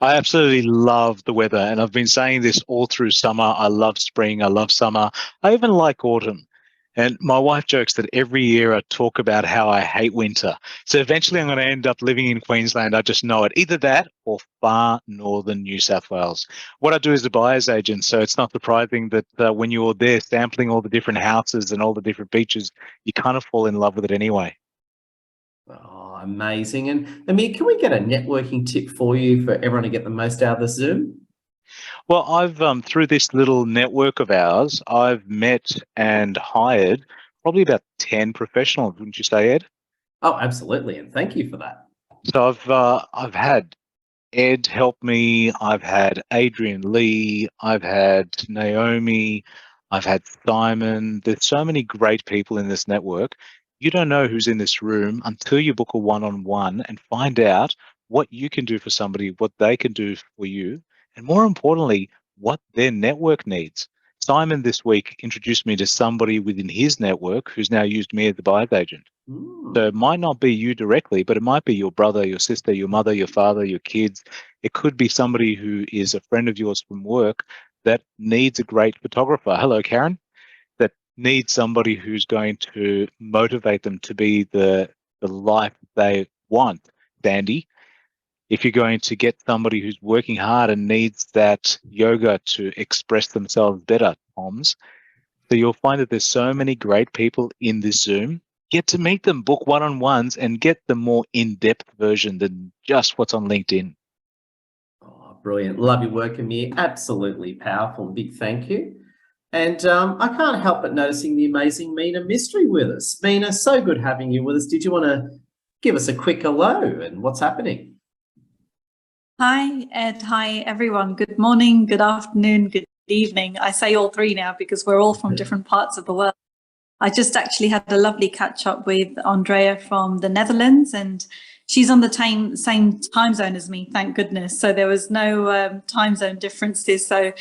I absolutely love the weather, and I've been saying this all through summer. I love spring. I love summer. I even like autumn. And my wife jokes that every year I talk about how I hate winter. So eventually I'm going to end up living in Queensland. I just know it. Either that or far northern New South Wales. What I do is a buyer's agent. So it's not surprising that when you're there sampling all the different houses and all the different beaches, you kind of fall in love with it anyway. Oh, amazing. And Amir, can we get a networking tip for you for everyone to get the most out of the Zoom? Well, I've through this little network of ours, I've met and hired probably about 10 professionals, wouldn't you say, Ed? Oh, absolutely. And thank you for that. So I've had Ed help me, I've had Adrian Lee, I've had Naomi, I've had Simon. There's so many great people in this network. You don't know who's in this room until you book a one-on-one and find out what you can do for somebody, what they can do for you, and more importantly, what their network needs. Simon this week introduced me to somebody within his network who's now used me as the buyer's agent. So Mm. it might not be you directly, but it might be your brother, your sister, your mother, your father, your kids. It could be somebody who is a friend of yours from work that needs a great photographer. Hello, Karen. That needs somebody who's going to motivate them to be the life they want. Dandy. If you're going to get somebody who's working hard and needs that yoga to express themselves better, Toms. So you'll find that there's so many great people in this Zoom. Get to meet them, book one-on-ones, and get the more in-depth version than just what's on LinkedIn. Oh, brilliant. Love your work, Amir. Absolutely powerful. Big thank you. And I can't help but noticing the amazing Mina Mystery with us. Mina, so good having you with us. Did you want to give us a quick hello and what's happening? Hi, Ed. Hi, everyone. Good morning, good afternoon, good evening. I say all three now because we're all from different parts of the world. I just actually had a lovely catch up with Andrea from the Netherlands, and she's on the same time zone as me, thank goodness. So there was no time zone differences. So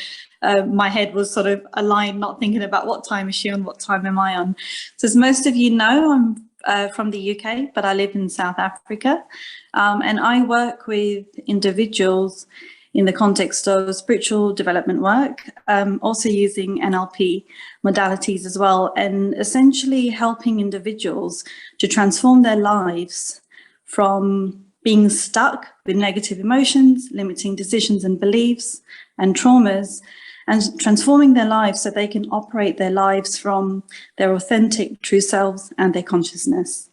my head was sort of aligned, not thinking about what time is she on, what time am I on. So as most of you know, I'm from the UK, but I live in South Africa. And I work with individuals in the context of spiritual development work, also using NLP modalities as well, and essentially helping individuals to transform their lives from being stuck with negative emotions, limiting decisions and beliefs and traumas, and transforming their lives so they can operate their lives from their authentic true selves and their consciousness.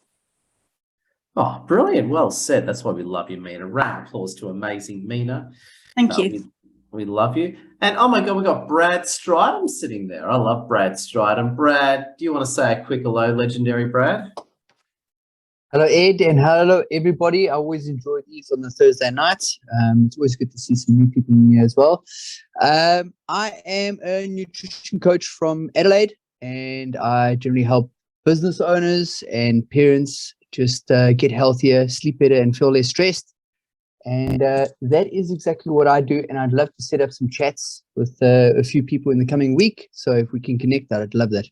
Oh, brilliant. Well said. That's why we love you, Mina. Round of applause to amazing Mina. Thank you. We love you. And oh my God, we've got Brad Stridham sitting there. I love Brad Stridham. Brad, do you want to say a quick hello, legendary Brad? Hello, Ed, and hello, everybody. I always enjoy these on the Thursday nights. It's always good to see some new people in here as well. I am a nutrition coach from Adelaide, and I generally help business owners and parents just get healthier, sleep better, and feel less stressed. And that is exactly what I do. And I'd love to set up some chats with a few people in the coming week. So if we can connect, I'd love that.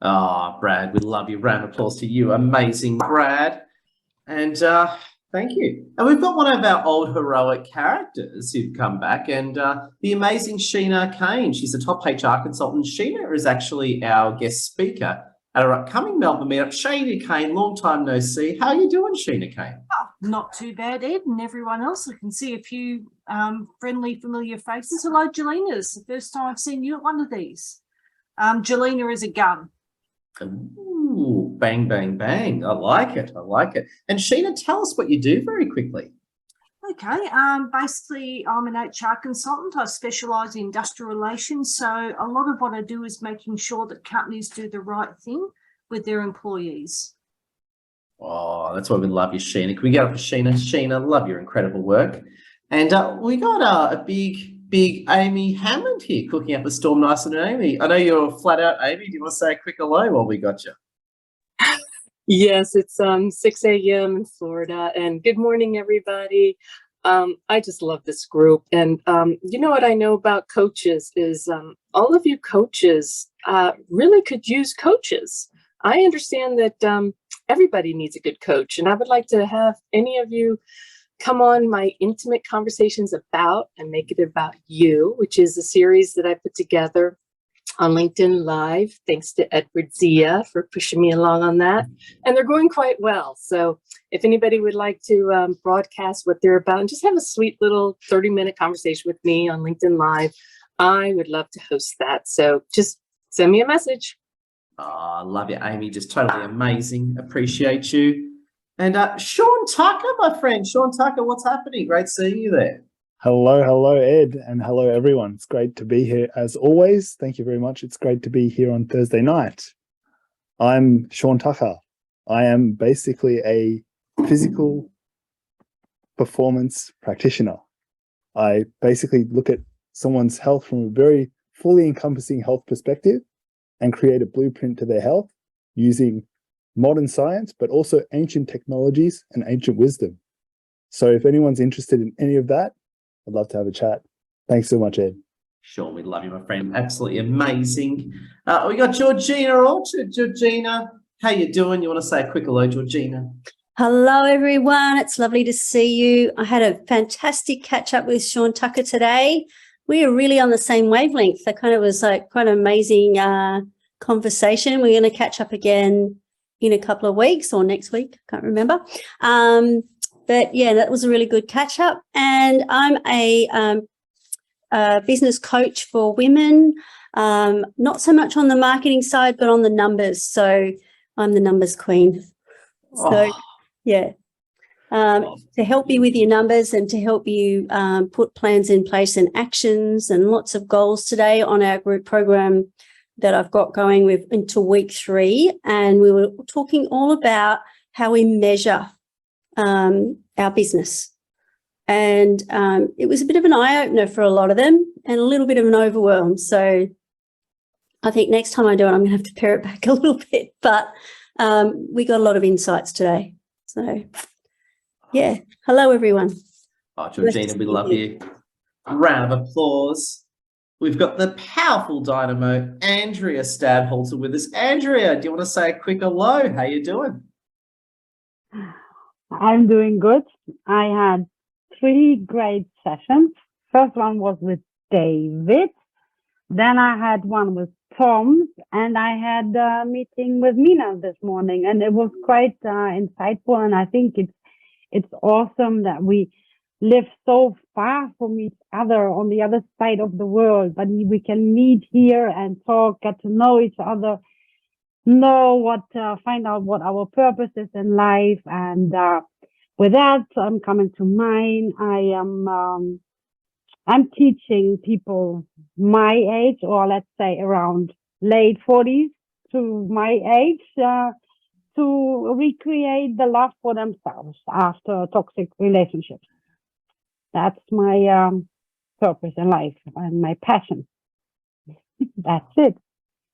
Oh, Brad, we love you. Round of applause to you. Amazing, Brad. And thank you. And we've got one of our old heroic characters who've come back, and the amazing Sheena Kane. She's a top HR consultant. Sheena is actually our guest speaker at our upcoming Melbourne meetup. Sheena Kane, long time no see. How are you doing, Sheena Kane? Oh, not too bad, Ed, and everyone else. I can see a few friendly, familiar faces. Hello, Jelena. It's the first time I've seen you at one of these. Jelena is a gun. Ooh, bang, bang, bang. I like it. I like it. And Sheena, tell us what you do very quickly. Okay. Basically, I'm an HR consultant. I specialise in industrial relations. So a lot of what I do is making sure that companies do the right thing with their employees. Oh, that's why we love you, Sheena. Can we get up for Sheena? Sheena, love your incredible work. And we got a big Amy Hammond here cooking up a storm nice and Amy. I know you're flat out, Amy. Do you want to say a quick hello while we got you? Yes, it's 6 a.m. in Florida, and good morning, everybody. I just love this group, and you know what I know about coaches is all of you coaches really could use coaches. I understand that everybody needs a good coach, and I would like to have any of you come on my Intimate Conversations About and Make It About You, which is a series that I put together on LinkedIn Live. Thanks to Edward Zia for pushing me along on that. And they're going quite well. So if anybody would like to broadcast what they're about and just have a sweet little 30-minute conversation with me on LinkedIn Live, I would love to host that. So just send me a message. Oh, love you, Amy. Just totally amazing. Appreciate you. And Sean Tucker, my friend. Sean Tucker, what's happening? Great seeing you there. Hello, Ed, and hello, everyone. It's great to be here as always. Thank you very much. It's great to be here on Thursday night. I'm Sean Tucker. I am basically a physical performance practitioner. I basically look at someone's health from a very fully encompassing health perspective and create a blueprint to their health using modern science, but also ancient technologies and ancient wisdom. So if anyone's interested in any of that, I'd love to have a chat. Thanks so much, Ed. Sure, we love you, my friend. Absolutely amazing. We got Georgina also. Georgina, how you doing? You want to say a quick hello, Georgina? Hello, everyone. It's lovely to see you. I had a fantastic catch up with Sean Tucker today. We are really on the same wavelength. That kind of was like quite an amazing conversation. We're going to catch up again in a couple of weeks or next week. Can't remember. But yeah, that was a really good catch up. And I'm a business coach for women, not so much on the marketing side, but on the numbers. So I'm the numbers queen. So yeah, to help you with your numbers and to help you put plans in place and actions and lots of goals today on our group program that I've got going with into week 3. And we were talking all about how we measure our business. And it was a bit of an eye-opener for a lot of them and a little bit of an overwhelm. So I think next time I do it, I'm going to have to pare it back a little bit. But we got a lot of insights today. So, yeah. Hello, everyone. Oh, Georgina, we love you. Round of applause. We've got the powerful dynamo, Andrea Stadholter, with us. Andrea, do you want to say a quick hello? How you doing? I'm doing good. I had 3 great sessions. First one was with David. Then I had one with Tom, and I had a meeting with Mina this morning, and it was quite insightful. And I think it's awesome that we live so far from each other on the other side of the world, but we can meet here and talk, get to know each other, know find out what our purpose is in life. And with that, I'm coming to mine. I'm teaching people my age, or let's say around late 40s to my age, to recreate the love for themselves after toxic relationships. That's my purpose in life and my passion. That's it.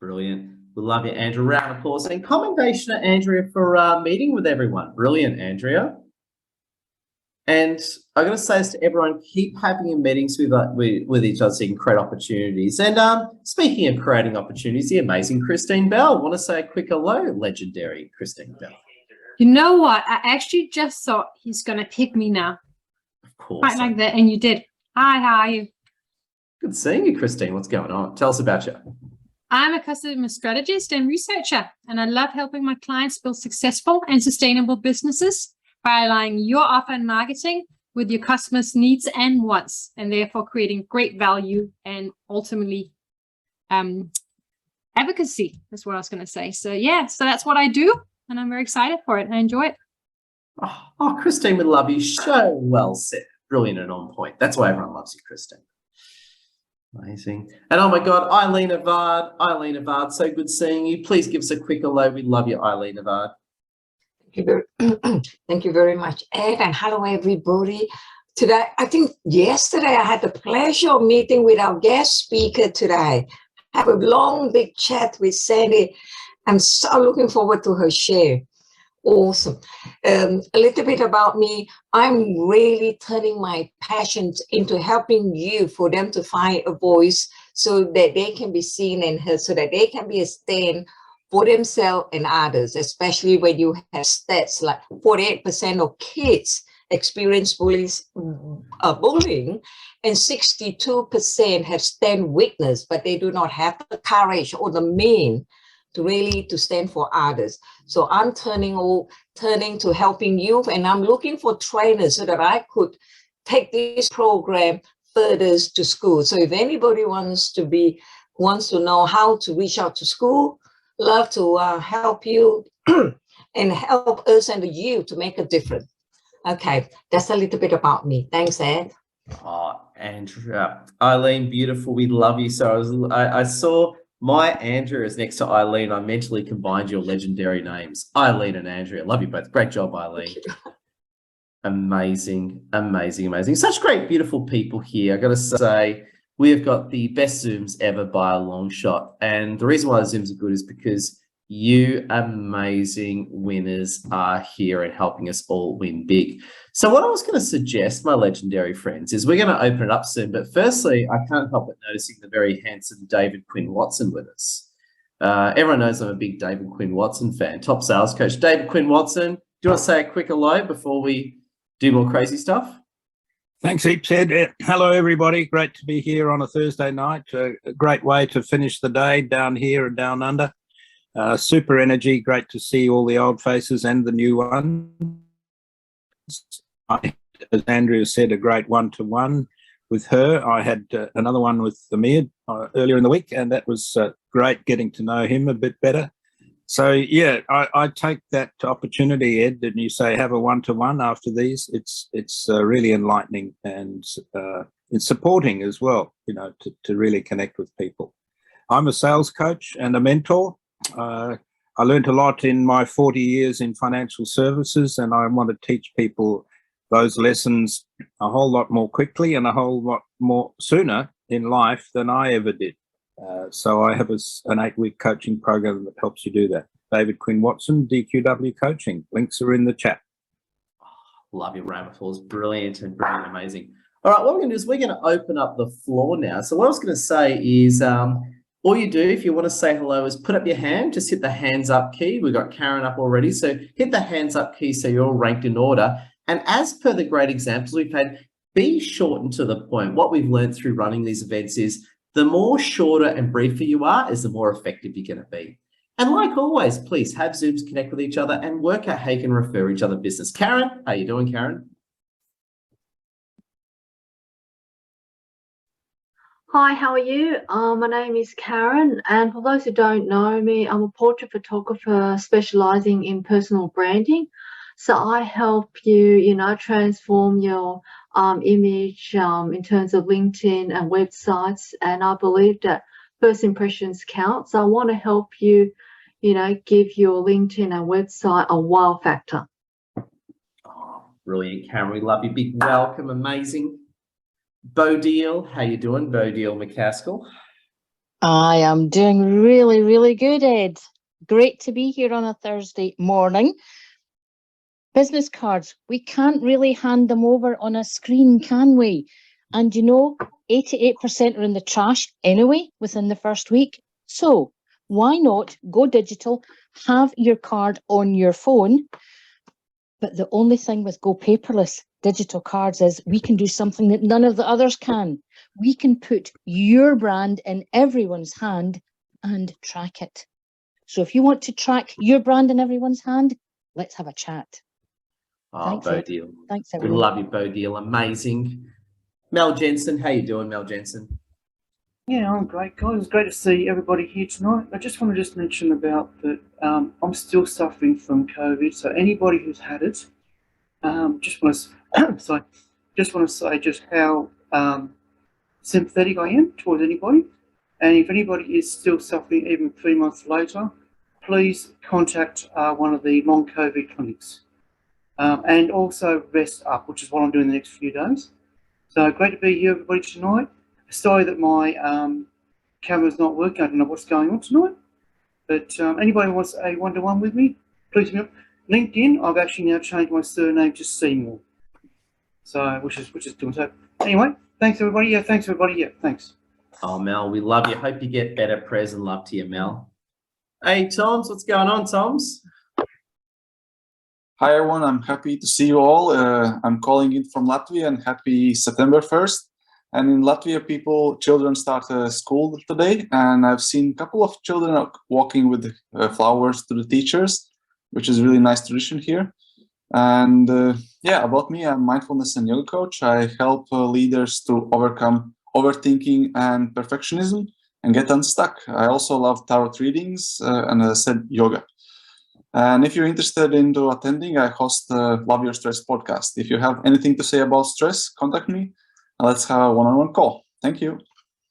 Brilliant. We love you, Andrea. Round of applause and commendation to Andrea for meeting with everyone. Brilliant, Andrea. And I'm going to say this to everyone: keep having your meetings with each other so you can create opportunities. And speaking of creating opportunities, the amazing Christine Bell. Want to say a quick hello, legendary Christine Bell. You know what? I actually just thought he's going to pick me now. Of course. Right like that, and you did. Hi, how are you? Good seeing you, Christine. What's going on? Tell us about you. I'm a customer strategist and researcher, and I love helping my clients build successful and sustainable businesses by aligning your offer and marketing with your customers' needs and wants, and therefore creating great value and ultimately advocacy is what I was going to say. So yeah, so that's what I do, and I'm very excited for it. I enjoy it. Oh, Christine, we love you. So well said. Brilliant and on point. That's why everyone loves you, Christine. Amazing. And oh my God, Eileen Avard. Eileen Avard, so good seeing you. Please give us a quick hello. We love you, Eileen Avard. Thank you very much, Ed, and hello, everybody. Today, I think yesterday I had the pleasure of meeting with our guest speaker today. Have a long, big chat with Sandy. I'm so looking forward to her share. Awesome. A little bit about me. I'm really turning my passions into helping you for them to find a voice so that they can be seen and heard, so that they can be a stand for themselves and others, especially when you have stats like 48% of kids experienced bullying, and 62% have stand witness, but they do not have the courage or the mean to really to stand for others. So I'm turning to helping youth, and I'm looking for trainers so that I could take this program further to school. So if anybody wants to know how to reach out to school, love to help you and help us and the youth to make a difference. Okay, that's a little bit about me. Thanks, Ed. Oh, Andrea. Eileen, beautiful. We love you. So I saw my Andrea is next to Eileen. I mentally combined your legendary names, Eileen and Andrea. Love you both. Great job, Eileen. Amazing, amazing, amazing. Such great, beautiful people here. I got to say, we have got the best Zooms ever by a long shot. And the reason why the Zooms are good is because you amazing winners are here and helping us all win big. So what I was going to suggest, my legendary friends, is we're going to open it up soon. But firstly, I can't help but noticing the very handsome David Quinn Watson with us. Everyone knows I'm a big David Quinn Watson fan, top sales coach. David Quinn Watson, do you want to say a quick hello before we do more crazy stuff? Thanks, heaps, Ed. Hello, everybody. Great to be here on a Thursday night. A great way to finish the day down here and down under. Super energy. Great to see all the old faces and the new ones. As Andrea said, a great one-to-one with her. I had another one with Amir earlier in the week, and that was great getting to know him a bit better. So, yeah, I take that opportunity, Ed, and you say have a one-to-one after these. It's really enlightening and it's supporting as well, you know, to really connect with people. I'm a sales coach and a mentor. I learned a lot in my 40 years in financial services, and I want to teach people those lessons a whole lot more quickly and a whole lot more sooner in life than I ever did. So I have an 8-week coaching program that helps you do that. David Quinn Watson, DQW Coaching. Links are in the chat. Love your round of applause. Brilliant and brilliant, amazing. All right, what we're going to do is we're going to open up the floor now. So what I was going to say is all you do if you want to say hello is put up your hand. Just hit the hands up key. We've got Karen up already. So hit the hands up key so you're all ranked in order. And as per the great examples we've had, be short and to the point. What we've learned through running these events is the more shorter and briefer you are is the more effective you're going to be. And like always, please have Zooms connect with each other and work out how you can refer each other business. Karen, how you doing, Karen? Hi, how are you? My name is Karen, and for those who don't know me, I'm a portrait photographer specializing in personal branding. So I help you, transform your image in terms of LinkedIn and websites. And I believe that first impressions count. So I want to help you, give your LinkedIn and website a wow factor. Oh, brilliant, Karen. We love you. Big welcome. Amazing. Bodil, how you doing? Bodil McCaskill. I am doing really, really good, Ed. Great to be here on a Thursday morning. Business cards, we can't really hand them over on a screen, can we? And 88% are in the trash anyway within the first week. So why not go digital, have your card on your phone? But the only thing with go paperless digital cards is we can do something that none of the others can. We can put your brand in everyone's hand and track it. So if you want to track your brand in everyone's hand, let's have a chat. Oh, Bodil. Thanks, We everyone. love you, Bodil. Amazing. Mel Jensen, how you doing, Mel Jensen? Yeah, I'm great, guys. It's great to see everybody here tonight. I just want to mention about that I'm still suffering from COVID. So anybody who's had it, just want to say just how sympathetic I am towards anybody. And if anybody is still suffering even 3 months later, please contact one of the long COVID clinics. And also rest up, which is what I'm doing the next few days. So great to be here, everybody, tonight. Sorry that my camera's not working. I don't know what's going on tonight. But anybody who wants a one-to-one with me, please hit me up. LinkedIn, I've actually now changed my surname to Seymour. So, which is good. So anyway, thanks everybody. Yeah, thanks everybody. Yeah, thanks. Oh, Mel, we love you. Hope you get better. Prayers and love to you, Mel. Hey, Toms, what's going on, Toms? Hi everyone, I'm happy to see you all. I'm calling in from Latvia and happy September 1st. And in Latvia, children start school today, and I've seen a couple of children walking with flowers to the teachers, which is a really nice tradition here. And yeah, about me, I'm a mindfulness and yoga coach. I help leaders to overcome overthinking and perfectionism and get unstuck. I also love tarot readings and, as I said, yoga. And if you're interested into attending, I host the Love Your Stress podcast. If you have anything to say about stress, contact me. Let's have a one-on-one call. Thank you.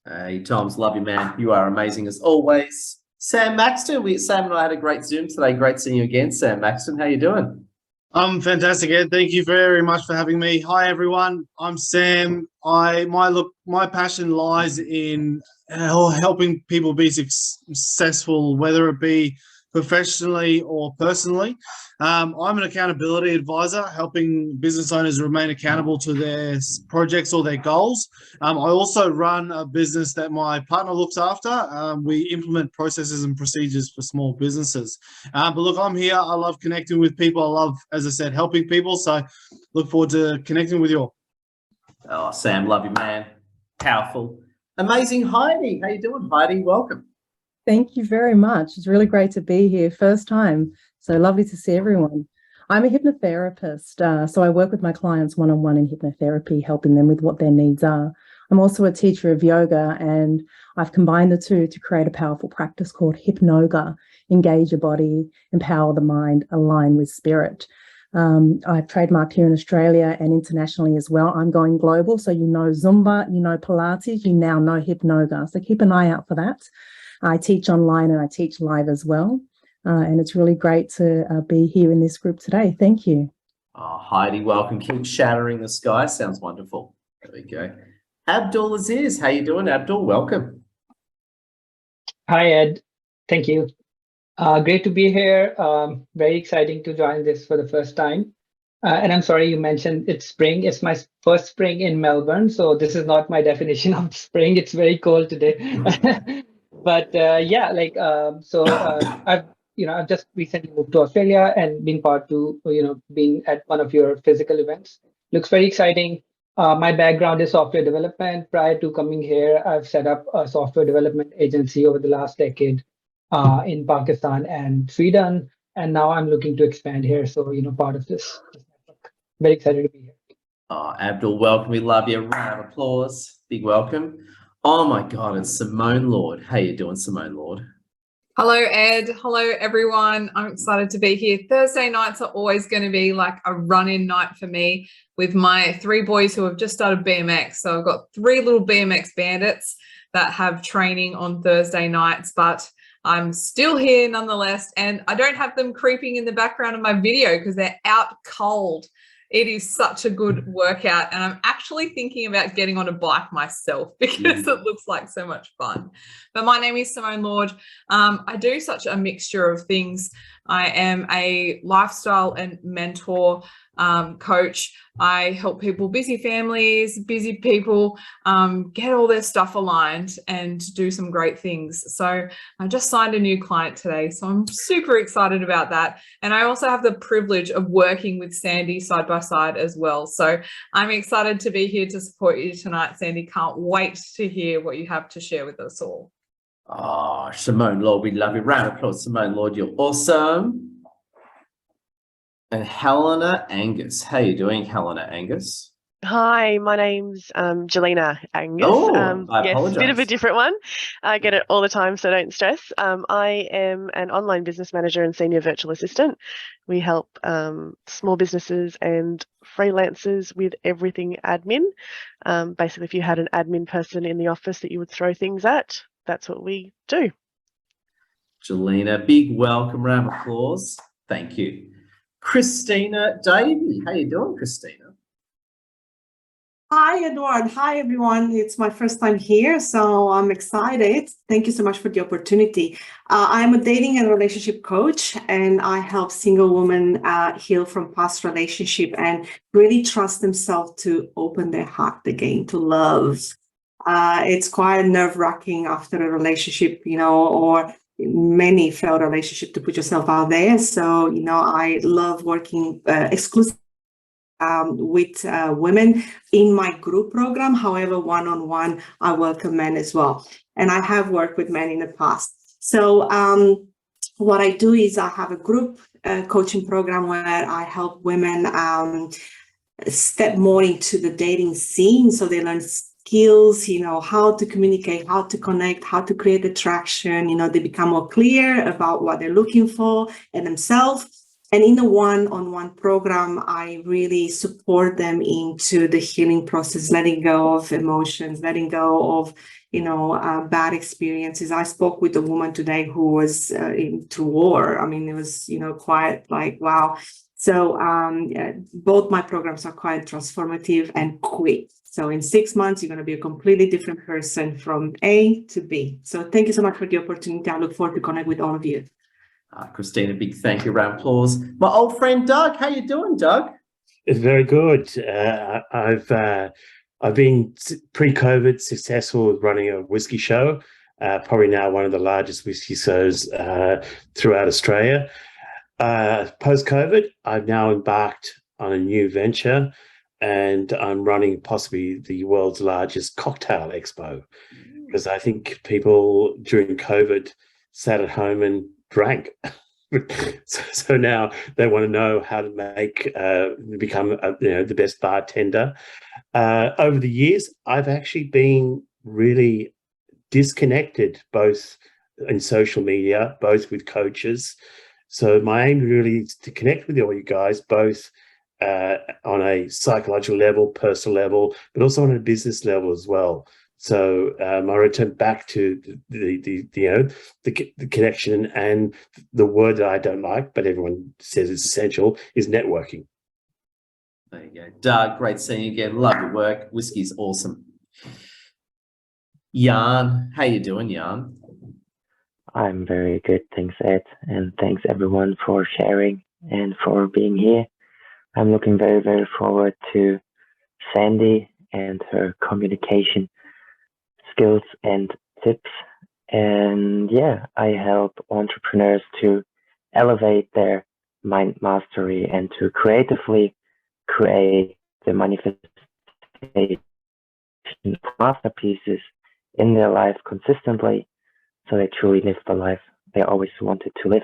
Hey, Toms, love you, man. You are amazing as always. Sam Maxton, Sam and I had a great Zoom today. Great seeing you again, Sam Maxton. How you doing? I'm fantastic, Ed. Thank you very much for having me. Hi, everyone. I'm Sam. My passion lies in helping people be successful, whether it be professionally or personally. I'm an accountability advisor, helping business owners remain accountable to their projects or their goals. I also run a business that my partner looks after. We implement processes and procedures for small businesses. But look, I'm here. I love connecting with people. I love, as I said, helping people. So look forward to connecting with you all. Oh, Sam, love you, man. Powerful. Amazing Heidi. How you doing, Heidi? Welcome. Thank you very much. It's really great to be here. First time. So lovely to see everyone. I'm a hypnotherapist. So I work with my clients one-on-one in hypnotherapy, helping them with what their needs are. I'm also a teacher of yoga, and I've combined the two to create a powerful practice called Hypnoga. Engage your body, empower the mind, align with spirit. I've trademarked here in Australia and internationally as well. I'm going global. So you know Zumba, you know Pilates, you now know Hypnoga. So keep an eye out for that. I teach online and I teach live as well. And it's really great to be here in this group today. Thank you. Oh, Heidi, welcome. Keep shattering the sky. Sounds wonderful. There we go. Abdul Aziz, how you doing, Abdul? Welcome. Hi, Ed. Thank you. Great to be here. Very exciting to join this for the first time. And I'm sorry you mentioned it's spring. It's my first spring in Melbourne. So this is not my definition of spring. It's very cold today. But yeah, I've just recently moved to Australia and been part to, being at one of your physical events. Looks very exciting. My background is software development. Prior to coming here, I've set up a software development agency over the last decade in Pakistan and Sweden. And now I'm looking to expand here. So, part of this network. Very excited to be here. Oh, Abdul, welcome. We love you. Round of applause. Big welcome. Oh my God, it's Simone Lord. How you doing, Simone Lord? Hello, Ed. Hello, everyone. I'm excited to be here. Thursday nights are always going to be like a run-in night for me with my 3 boys who have just started BMX. So I've got 3 little BMX bandits that have training on Thursday nights, but I'm still here nonetheless. And I don't have them creeping in the background of my video because they're out cold. It is such a good workout, and I'm actually thinking about getting on a bike myself because it looks like so much fun. But my name is Simone Lord. I do such a mixture of things. I am a lifestyle and mentor coach. I help people, busy families, busy people, get all their stuff aligned and do some great things. So I just signed a new client today, so I'm super excited about that. And I also have the privilege of working with Sandy side by side as well. So I'm excited to be here to support you tonight, Sandy. Can't wait to hear what you have to share with us all. Oh, Simone Lord, we love you. Round of applause, Simone Lord. You're awesome. And Helena Angus. How you doing, Helena Angus? Hi, my name's Jelena Angus. Oh, I yes, apologise. bit of a different one. I get it all the time, so don't stress. I am an online business manager and senior virtual assistant. We help small businesses and freelancers with everything admin. Basically, if you had an admin person in the office that you would throw things at, that's what we do. Jelena, big welcome, round of applause. Thank you. Christina Davey. How you doing, Christina? Hi, Edward. Hi, everyone. It's my first time here, so I'm excited. Thank you so much for the opportunity. I'm a dating and relationship coach, and I help single women heal from past relationship and really trust themselves to open their heart again to love. It's quite nerve-wracking after a relationship, or many failed relationships to put yourself out there. So, you know, I love working exclusively with women in my group program. However, one-on-one, I welcome men as well. And I have worked with men in the past. So what I do is I have a group coaching program where I help women step more into the dating scene. So they learn skills, you know, how to communicate, how to connect, how to create attraction. You know, they become more clear about what they're looking for and themselves. And in the one-on-one program, I really support them into the healing process, letting go of emotions, letting go of, you know, bad experiences. I spoke with a woman today who was through war. I mean, it was, you know, quite like, wow. So both my programs are quite transformative and quick. So in 6 months, you're going to be a completely different person from A to B. So thank you so much for the opportunity. I look forward to connect with all of you. Christina, big thank you, round of applause. My old friend Doug, how you doing, Doug? It's very good. I've been pre-COVID successful with running a whiskey show, probably now one of the largest whiskey shows throughout Australia. Post-COVID, I've now embarked on a new venture, and I'm running possibly the world's largest cocktail expo, because I think people during COVID sat at home and drank. So now they want to know how to make become the best bartender. Over the years, I've actually been really disconnected, both in social media, both with coaches. So my aim really is to connect with all you guys, both on a psychological level, personal level, but also on a business level as well. So I return back to the connection, and the word that I don't like, but everyone says it's essential, is networking. There you go. Doug, great seeing you again. Love your work. Whiskey's awesome. Jan, how you doing, Jan? I'm very good, thanks Ed, and thanks everyone for sharing and for being here. I'm looking very, very forward to Sandy and her communication skills and tips. And yeah, I help entrepreneurs to elevate their mind mastery and to creatively create the manifestation masterpieces in their life consistently, so they truly live the life they always wanted to live.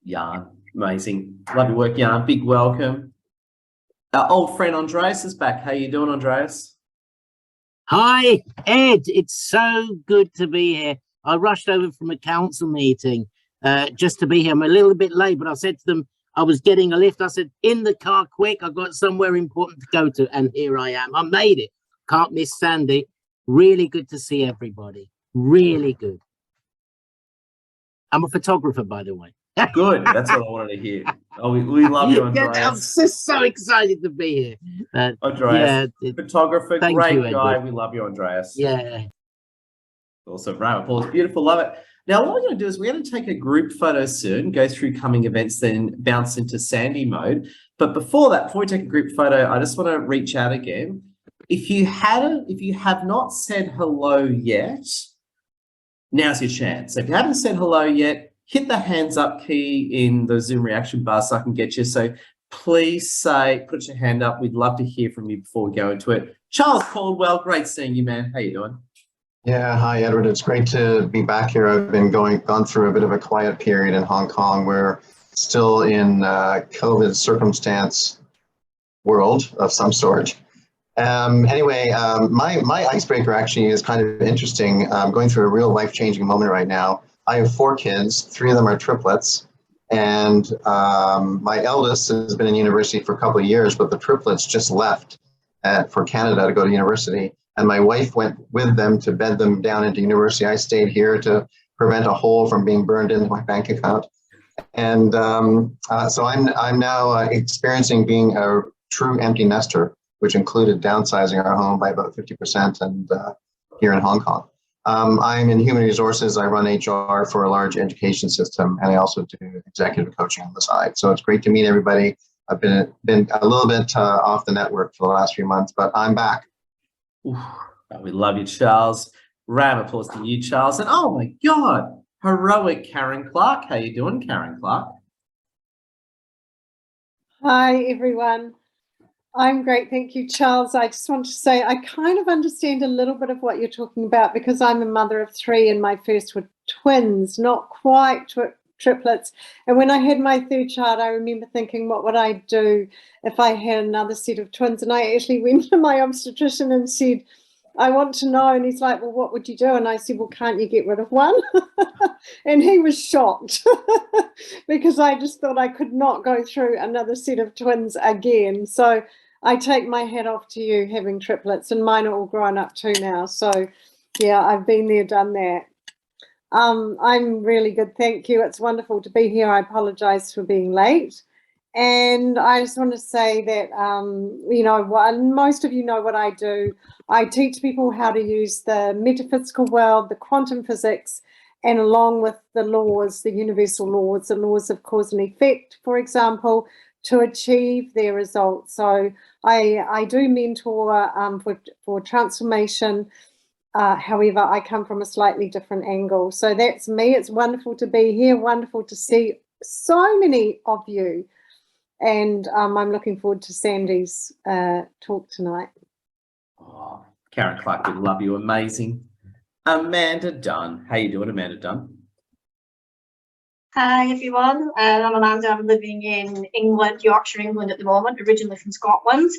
Jan, amazing. Love your work, Jan. Big welcome. Our old friend Andreas is back. How you doing, Andreas? Hi, Ed. It's so good to be here. I rushed over from a council meeting just to be here. I'm a little bit late, but I said to them, I was getting a lift. I said, in the car quick. I've got somewhere important to go to. And here I am. I made it. Can't miss Sandy. Really good to see everybody. Really good. I'm a photographer, by the way. Good. That's what I wanted to hear. Oh, we love you, Andreas. I'm just so excited to be here. Andreas, photographer, great you, guy. Edward. We love you, Andreas. Yeah. Also, round of applause. Beautiful. Love it. Now, what we're going to do is we're going to take a group photo soon, go through coming events, then bounce into Sandy mode. But before that, before we take a group photo, I just want to reach out again. If you have not said hello yet, now's your chance. So if you haven't said hello yet, hit the hands up key in the Zoom reaction bar so I can get you. So please put your hand up. We'd love to hear from you before we go into it. Charles Caldwell, great seeing you, man. How you doing? Yeah, hi Edward. It's great to be back here. I've been gone through a bit of a quiet period in Hong Kong. We're still in COVID circumstance world of some sort. Anyway, my icebreaker actually is kind of interesting. I'm going through a real life-changing moment right now. I have 4 kids, 3 of them are triplets, and my eldest has been in university for a couple of years, but the triplets just left for Canada to go to university, and my wife went with them to bed them down into university. I stayed here to prevent a hole from being burned into my bank account, and so I'm now experiencing being a true empty nester, which included downsizing our home by about 50% and here in Hong Kong. I'm in human resources. I run HR for a large education system, and I also do executive coaching on the side. So it's great to meet everybody. I've been a little bit off the network for the last few months, but I'm back. Oof, we love you, Charles. Round of applause to you, Charles. And oh my God, heroic Karen Clark. How you doing, Karen Clark? Hi, everyone. I'm great. Thank you, Charles. I just want to say I kind of understand a little bit of what you're talking about because I'm a mother of 3 and my first were twins, not quite triplets. And when I had my third child, I remember thinking, what would I do if I had another set of twins? And I actually went to my obstetrician and said, I want to know. And he's like, well, what would you do? And I said, well, can't you get rid of one? And he was shocked because I just thought I could not go through another set of twins again. So I take my hat off to you having triplets, and mine are all grown up too now. So yeah, I've been there, done that. I'm really good. Thank you. It's wonderful to be here. I apologize for being late. And I just want to say that, most of you know what I do. I teach people how to use the metaphysical world, the quantum physics, and along with the laws, the universal laws, the laws of cause and effect, for example, to achieve their results. So I do mentor for transformation. However, I come from a slightly different angle. So that's me. It's wonderful to be here, wonderful to see so many of you. And I'm looking forward to Sandy's talk tonight. Oh, Karen Clark, we love you. Amazing. Amanda Dunn. How you doing, Amanda Dunn? Hi everyone, I'm Amanda. I'm living in England, Yorkshire, England at the moment, originally from Scotland.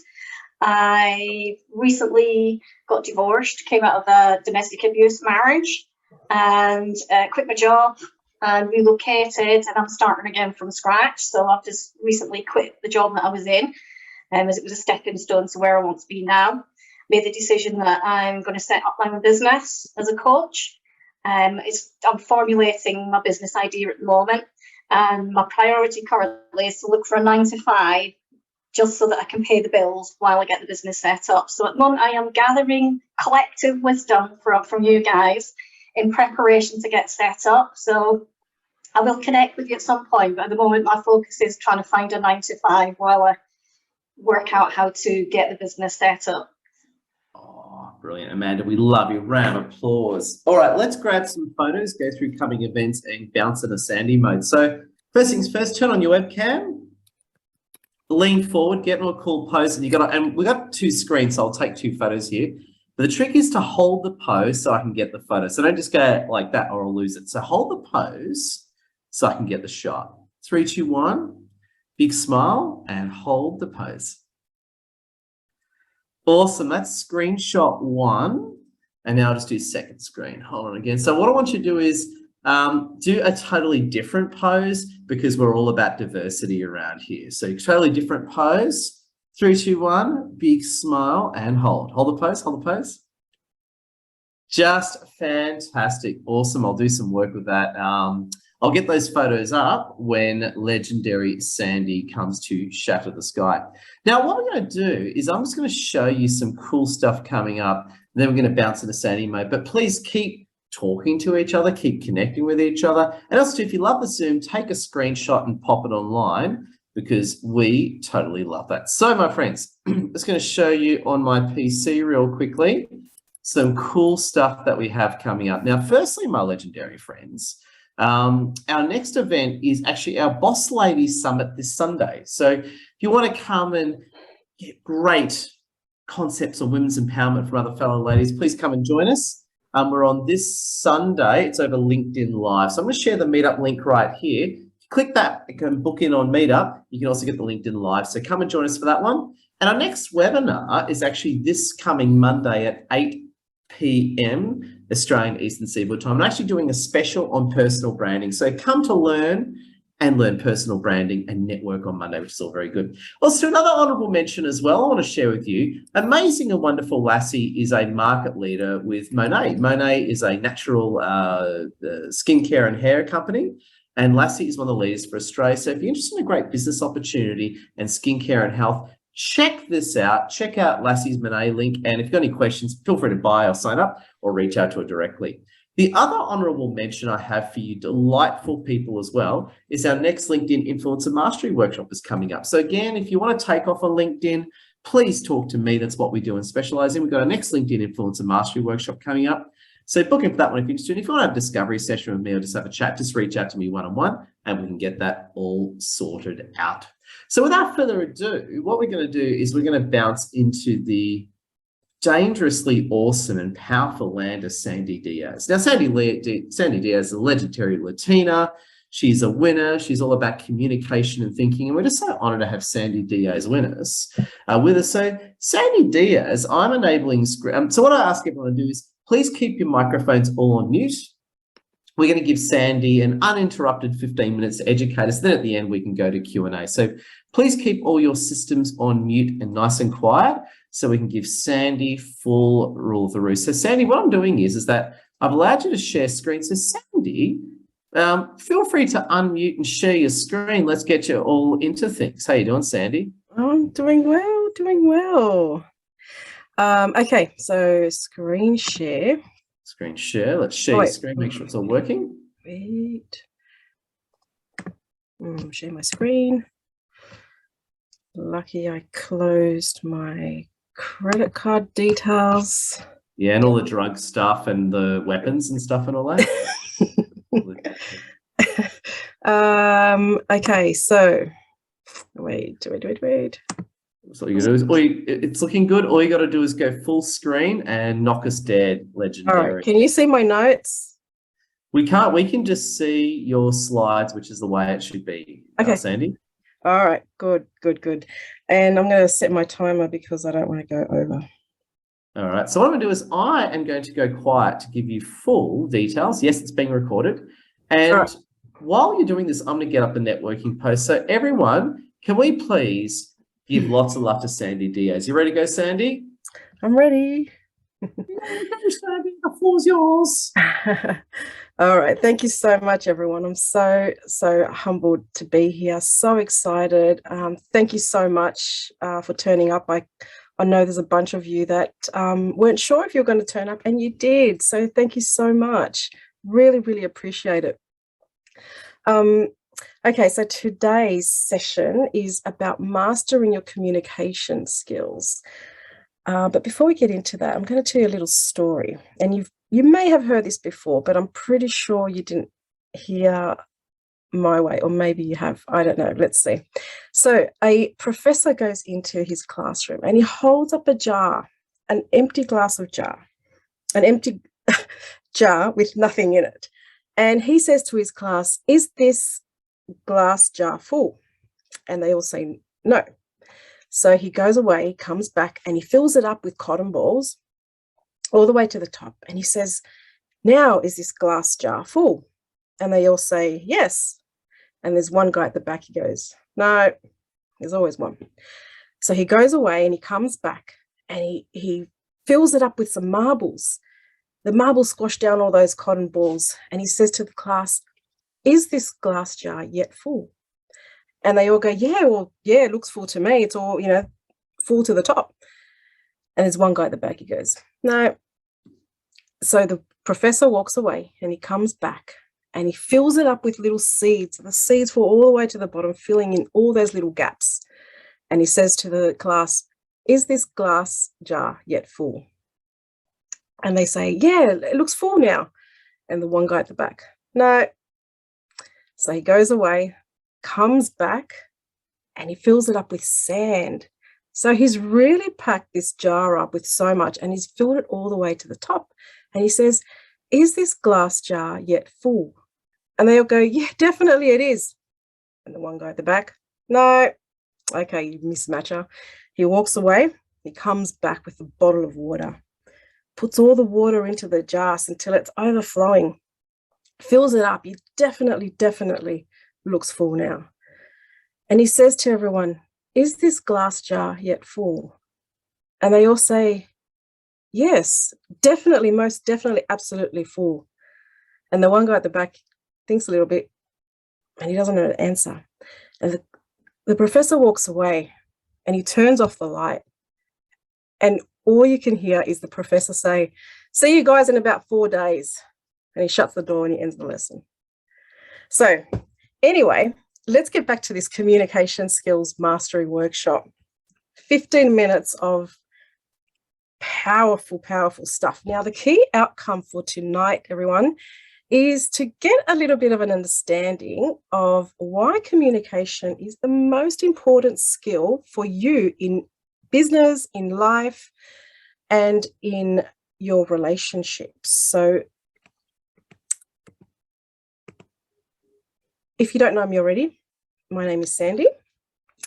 I recently got divorced, came out of a domestic abuse marriage and quit my job and relocated, and I'm starting again from scratch. So I've just recently quit the job that I was in as it was a stepping stone to where I want to be now. Made the decision that I'm going to set up my own business as a coach. I'm formulating my business idea at the moment, and my priority currently is to look for a 9-to-5 just so that I can pay the bills while I get the business set up. So at the moment I am gathering collective wisdom from you guys in preparation to get set up. So I will connect with you at some point, but at the moment my focus is trying to find a 9-to-5 while I work out how to get the business set up. Brilliant, Amanda. We love you. Round of applause. All right, let's grab some photos, go through coming events, and bounce into Sandy mode. So first things first, turn on your webcam, lean forward, get in a cool pose, and we've got 2 screens, so I'll take 2 photos here. But the trick is to hold the pose so I can get the photo. So don't just go like that or I'll lose it. So hold the pose so I can get the shot. 3, 2, 1. Big smile and hold the pose. Awesome, that's screenshot 1. And now I'll just do second screen. Hold on again. So what I want you to do is do a totally different pose because we're all about diversity around here. So totally different pose. 3, 2, 1, big smile and hold. Hold the pose, hold the pose. Just fantastic. Awesome. I'll do some work with that. I'll get those photos up when legendary Sandy comes to shatter the sky. Now, what we're going to do is I'm just going to show you some cool stuff coming up. And then we're going to bounce into Sandy mode. But please keep talking to each other, keep connecting with each other. And also, if you love the Zoom, take a screenshot and pop it online because we totally love that. So, my friends, I'm just going to show you on my PC real quickly some cool stuff that we have coming up. Now, firstly, my legendary friends, our next event is actually our Boss Ladies Summit this Sunday. So if you want to come and get great concepts on women's empowerment from other fellow ladies, please come and join us. We're on this Sunday. It's over LinkedIn Live. So I'm going to share the meetup link right here. If you click that, you can book in on Meetup. You can also get the LinkedIn Live. So come and join us for that one. And our next webinar is actually this coming Monday at 8 p.m. Australian Eastern Seaboard time. I'm actually doing a special on personal branding. So come to learn personal branding and network on Monday, which is all very good. Also, another honourable mention as well I want to share with you. Amazing and Wonderful Lassie is a market leader with Monet. Monet is a natural skincare and hair company, and Lassie is one of the leaders for Australia. So if you're interested in a great business opportunity and skincare and health, check this out. Check out Lassie's Monet link. And if you've got any questions, feel free to buy or sign up or reach out to her directly. The other honourable mention I have for you, delightful people as well, is our next LinkedIn Influencer Mastery Workshop is coming up. So again, if you want to take off on LinkedIn, please talk to me. That's what we do and specialise in. We've got our next LinkedIn Influencer Mastery Workshop coming up. So book in for that one if you're interested. If you want to have a discovery session with me or just have a chat, just reach out to me one-on-one and we can get that all sorted out. So without further ado, what we're going to do is we're going to bounce into the dangerously awesome and powerful land of Sandy Diaz. Now, Sandy Diaz is a legendary Latina. She's a winner. She's all about communication and thinking. And we're just so honored to have Sandy Diaz with us. So Sandy Diaz, I'm enabling, so what I ask everyone to do is please keep your microphones all on mute. We're going to give Sandy an uninterrupted 15 minutes to educate us. Then at the end, we can go to Q&A. So please keep all your systems on mute and nice and quiet so we can give Sandy full rule of the roost. So Sandy, what I'm doing is that I've allowed you to share screen. So Sandy, feel free to unmute and share your screen. Let's get you all into things. How you doing, Sandy? I'm doing well, doing well. Okay, so screen share. Screen share. Let's share your screen, make sure it's all working. Wait. Share my screen. Lucky I closed my credit card details. Yeah, and all the drug stuff and the weapons and stuff and all that. Okay, so wait. So you do is, it's looking good. All you got to do is go full screen and knock us dead. Legendary. All right, can you see my notes? We can't. We can just see your slides, which is the way it should be. Okay, Sandy. All right, good. And I'm going to set my timer because I don't want to go over. All right. So what I'm going to do is I am going to go quiet to give you full details. Yes, it's being recorded. And while you're doing this, I'm going to get up the networking post. So everyone, can we please give lots of love to Sandy Diaz? You ready to go, Sandy? I'm ready. Sandy, the floor's yours. All right. Thank you so much, everyone. I'm so humbled to be here. So excited. Thank you so much for turning up. I know there's a bunch of you that weren't sure if you were going to turn up, and you did. So thank you so much. Really, really appreciate it. Okay, so today's session is about mastering your communication skills. But before we get into that, I'm going to tell you a little story. And you may have heard this before, but I'm pretty sure you didn't hear my way, or maybe you have. I don't know. Let's see. So a professor goes into his classroom and he holds up a jar, an empty glass of jar, an empty jar with nothing in it. And he says to his class, "Is this glass jar full?" And they all say no. So he goes away, comes back, and he fills it up with cotton balls all the way to the top. And he says, "Now, is this glass jar full?" And they all say yes. And there's one guy at the back, he goes, "No," there's always one. So he goes away and he comes back and he fills it up with some marbles. The marbles squash down all those cotton balls. And he says to the class, "Is this glass jar yet full?" And they all go, yeah, it looks full to me. It's all, full to the top." And there's one guy at the back, he goes, "No." So the professor walks away and he comes back and he fills it up with little seeds. The seeds fall all the way to the bottom, filling in all those little gaps. And he says to the class, "Is this glass jar yet full?" And they say, "Yeah, it looks full now." And the one guy at the back, "No." So he goes away, comes back, and he fills it up with sand. So he's really packed this jar up with so much, and he's filled it all the way to the top. And he says, "Is this glass jar yet full?" And they all go, "Yeah, definitely it is." And the one guy at the back, "No." "Okay, you mismatcher." He walks away. He comes back with a bottle of water, puts all the water into the jars until it's overflowing, fills it up. He definitely looks full now. And he says to everyone, "Is this glass jar yet full?" And they all say, "Yes, definitely, most definitely, absolutely full." And the one guy at the back thinks a little bit and he doesn't know the answer. And the professor walks away and he turns off the light. And all you can hear is the professor say, "See you guys in about 4 days." And he shuts the door and he ends the lesson. So anyway, let's get back to this communication skills mastery workshop. 15 minutes of powerful, powerful stuff. Now, the key outcome for tonight, everyone, is to get a little bit of an understanding of why communication is the most important skill for you in business, in life, and in your relationships. So if you don't know me already, my name is Sandy.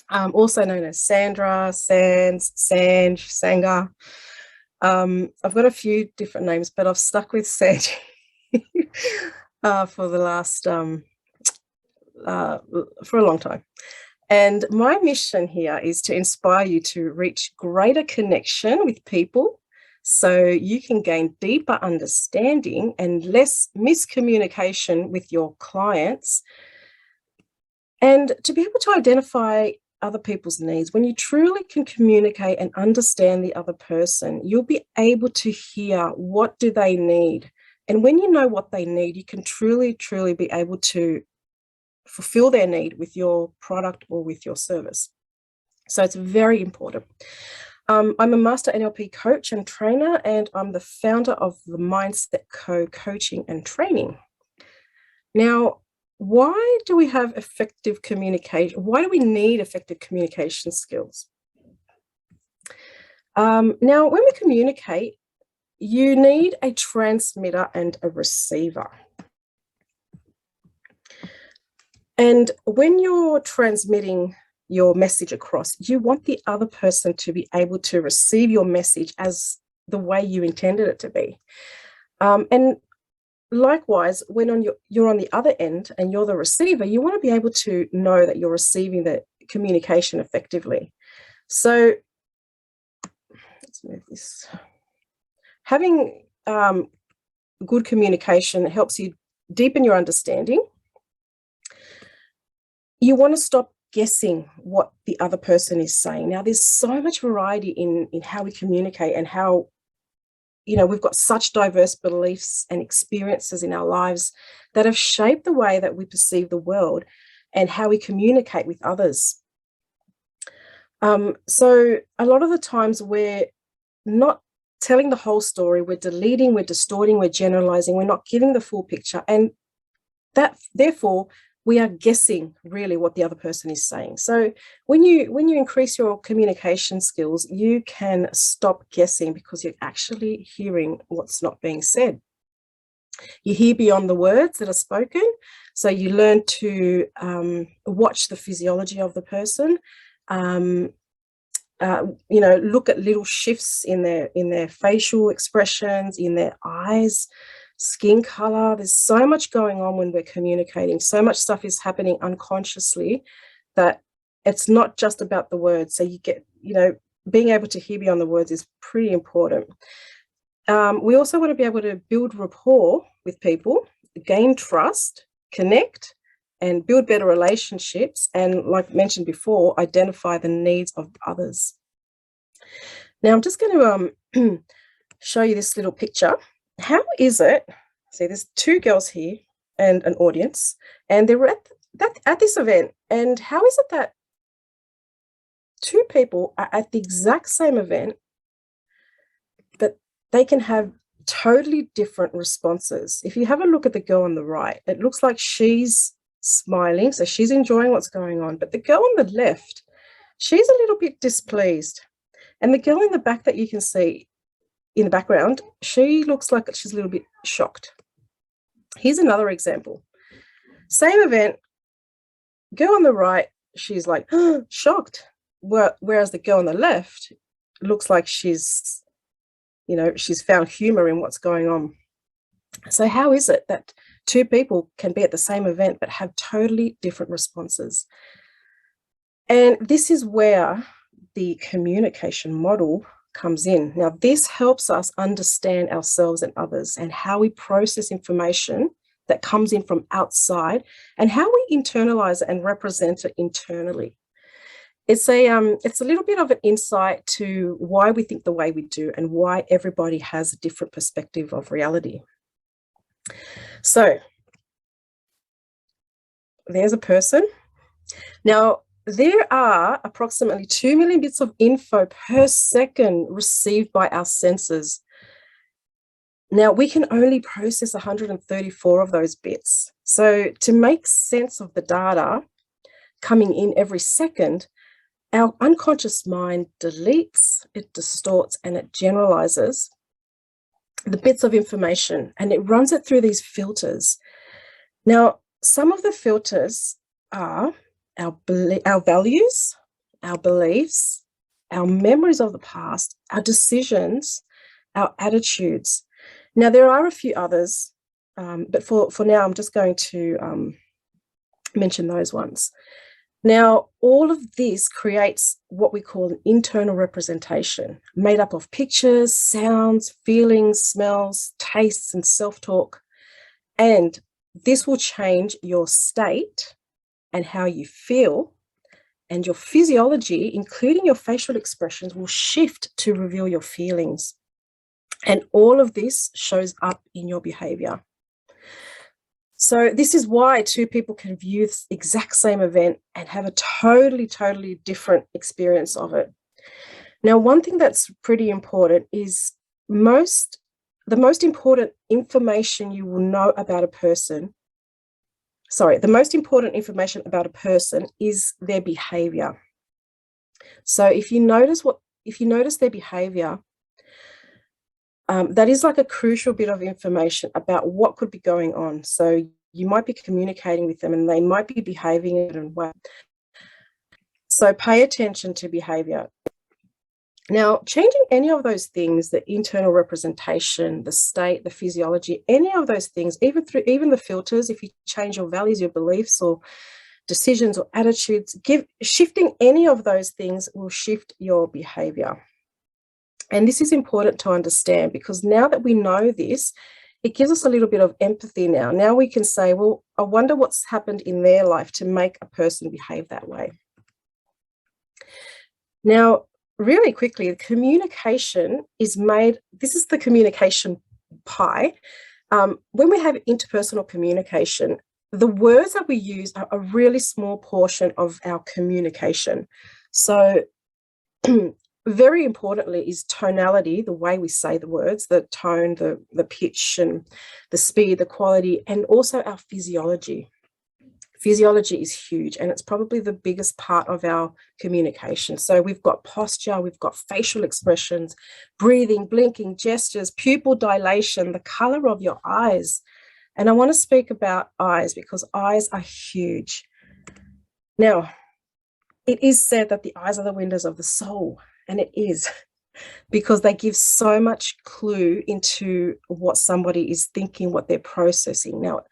I'm also known as Sandra, Sands, Sanj, Sanga. I've got a few different names, but I've stuck with Sandy for the last, for a long time. And my mission here is to inspire you to reach greater connection with people so you can gain deeper understanding and less miscommunication with your clients, and to be able to identify other people's needs. When you truly can communicate and understand the other person, you'll be able to hear what do they need. And when you know what they need, you can truly, truly be able to fulfill their need with your product or with your service. So it's very important. I'm a master NLP coach and trainer, and I'm the founder of the Mindset Co coaching and training. Now, why do we have effective communication? Why do we need effective communication skills? Now, when we communicate, you need a transmitter and a receiver. And when you're transmitting your message across, you want the other person to be able to receive your message as the way you intended it to be. And likewise, when you're on the other end and you're the receiver, you want to be able to know that you're receiving the communication effectively. So let's move this. Having good communication helps you deepen your understanding. You want to stop guessing what the other person is saying. Now, there's so much variety in how we communicate, and how, we've got such diverse beliefs and experiences in our lives that have shaped the way that we perceive the world and how we communicate with others. So a lot of the times we're not telling the whole story, we're deleting, we're distorting, we're generalizing, we're not giving the full picture. And that, therefore, we are guessing really what the other person is saying. So when you increase your communication skills, you can stop guessing, because you're actually hearing what's not being said. You hear beyond the words that are spoken. So you learn to watch the physiology of the person, look at little shifts in their facial expressions, in their eyes, skin color. There's so much going on when we're communicating. So much stuff is happening unconsciously that it's not just about the words. So you get, being able to hear beyond the words is pretty important. We also want to be able to build rapport with people, gain trust, connect, and build better relationships. And like mentioned before, identify the needs of others. Now, I'm just going to show you this little picture. How is it? See, there's two girls here and an audience, and they were at this event. And how is it that two people are at the exact same event, but they can have totally different responses? If you have a look at the girl on the right, it looks like she's smiling, so she's enjoying what's going on. But the girl on the left, she's a little bit displeased. And the girl in the back that you can see in the background, she looks like she's a little bit shocked. Here's another example. Same event, girl on the right, she's like, shocked. Whereas the girl on the left looks like she's found humor in what's going on. So how is it that two people can be at the same event but have totally different responses? And this is where the communication model comes in. Now, this helps us understand ourselves and others, and how we process information that comes in from outside, and how we internalize it and represent it internally. It's a little bit of an insight to why we think the way we do, and why everybody has a different perspective of reality. So there's a person. Now, there are approximately 2 million bits of info per second received by our senses. Now, we can only process 134 of those bits. So to make sense of the data coming in every second, our unconscious mind deletes, it distorts, and it generalizes the bits of information, and it runs it through these filters. Now, some of the filters are our values, our beliefs, our memories of the past, our decisions, our attitudes. Now, there are a few others, but for now, I'm just going to mention those ones. Now, all of this creates what we call an internal representation, made up of pictures, sounds, feelings, smells, tastes, and self-talk. And this will change your state and how you feel, and your physiology, including your facial expressions, will shift to reveal your feelings. And all of this shows up in your behavior. So this is why two people can view the exact same event and have a totally different experience of it. Now, one thing that's pretty important is the most important information you will know about a person, the most important information about a person is their behavior. So if you notice their behavior, that is like a crucial bit of information about what could be going on. So you might be communicating with them and they might be behaving in a way. So pay attention to behavior. Now, changing any of those things, the internal representation, the state, the physiology, any of those things, even the filters, if you change your values, your beliefs, or decisions or attitudes, shifting any of those things will shift your behavior. And this is important to understand, because now that we know this, it gives us a little bit of empathy now. Now we can say, well, I wonder what's happened in their life to make a person behave that way. Now, really quickly, the communication is made, this is the communication pie. When we have interpersonal communication, the words that we use are a really small portion of our communication. So very importantly is tonality, the way we say the words, the tone, the pitch, and the speed, the quality, and also our physiology. Physiology is huge, and it's probably the biggest part of our communication. So we've got posture, we've got facial expressions, breathing, blinking, gestures, pupil dilation, the color of your eyes. And I want to speak about eyes because eyes are huge. Now, it is said that the eyes are the windows of the soul. And it is, because they give so much clue into what somebody is thinking, what they're processing. Now,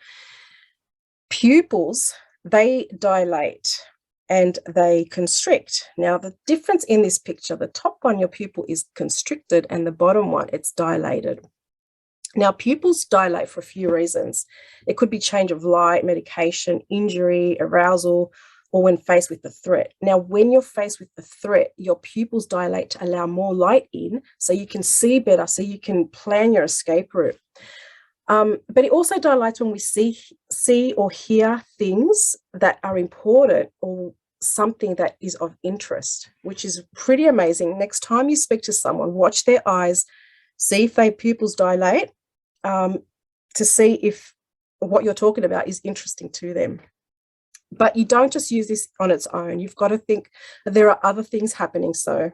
pupils, they dilate and they constrict. Now, the difference in this picture, the top one, your pupil is constricted, and the bottom one, it's dilated. Now, pupils dilate for a few reasons. It could be change of light, medication, injury, arousal, or when faced with the threat. Now, when you're faced with the threat, your pupils dilate to allow more light in so you can see better, so you can plan your escape route. But it also dilates when we see or hear things that are important or something that is of interest, which is pretty amazing. Next time you speak to someone, watch their eyes, see if their pupils dilate, to see if what you're talking about is interesting to them. But you don't just use this on its own. You've got to think that there are other things happening. So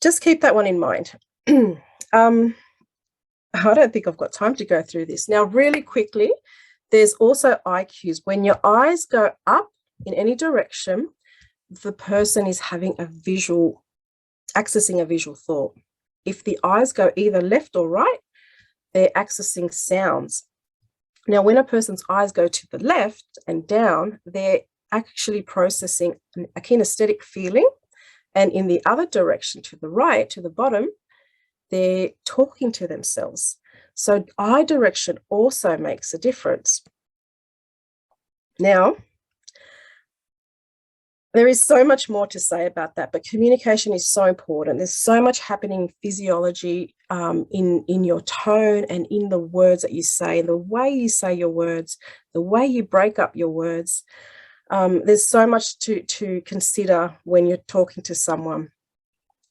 just keep that one in mind. I don't think I've got time to go through this. Now, really quickly, there's also eye cues. When your eyes go up in any direction, the person is accessing a visual thought. If the eyes go either left or right, they're accessing sounds. Now, when a person's eyes go to the left and down, they're actually processing a kinesthetic feeling. And in the other direction, to the right, to the bottom, they're talking to themselves. So eye direction also makes a difference. Now, there is so much more to say about that, but communication is so important. There's so much happening in physiology, in your tone and in the words that you say, the way you say your words, the way you break up your words. There's so much to consider when you're talking to someone.